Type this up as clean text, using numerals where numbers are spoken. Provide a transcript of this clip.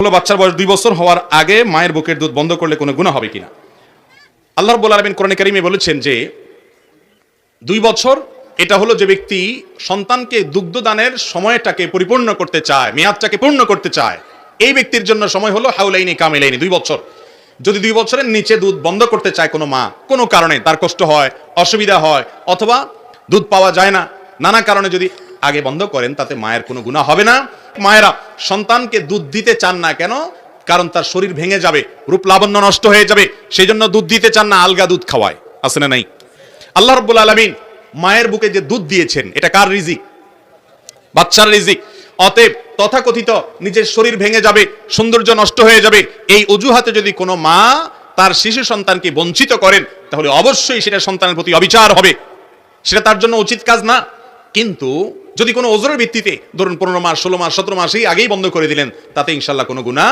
হলো বাচ্চার বয়স 2 বছর হওয়ার আগে মায়ের বুকের দুধ বন্ধ করলে কোনো গুনাহ হবে কিনা। আল্লাহ রাব্বুল আলামিন কোরআনে কারীমে বলেছেন যে 2 বছর এটা হলো যে ব্যক্তি সন্তানকে দুগ্ধদানের সময়টাকে পরিপূর্ণ করতে চায়, মেয়াদটাকে পূর্ণ করতে চায়, এই ব্যক্তির জন্য সময় হলো হাউলাইনি কামিলাইনি 2 বছর। যদি 2 বছরের নিচে দুধ বন্ধ করতে চায় কোনো মা, কোনো কারণে তার কষ্ট হয়, অসুবিধা হয়, অথবা দুধ পাওয়া যায় না, নানা কারণে যদি আগে বন্ধ করেন তাতে মায়ের কোনো গুনাহ হবে না। মায়েরা সন্তানকে দুধ দিতে চান না কেন? কারণ তার শরীর ভেঙে যাবে, রূপ লাবণ্য নষ্ট হয়ে যাবে, সেই জন্য দুধ দিতে চান না, আলগা দুধ খাওয়ায়, আছে না নাই? আল্লাহ রাব্বুল আলামিন মায়ের বুকে যে দুধ দিয়েছেন এটা কার রিজিক? বাচ্চার রিজিক। অতএব তথাকথিত নিজের শরীর ভেঙে যাবে, সৌন্দর্য নষ্ট হয়ে যাবে, এই অজুহাতে যদি কোনো মা তার শিশু সন্তানকে বঞ্চিত করেন তাহলে অবশ্যই সেটা সন্তানের প্রতি অবিচার হবে, সেটা তার জন্য উচিত কাজ না। কিন্তু যদি কোনো ওজরের ভিত্তিতে ধরুন 15 মাস, 16 মাস, 17 মাসেই আগেই বন্ধ করে দিলেন, তাতে ইনশাআল্লাহ কোনো গুনাহ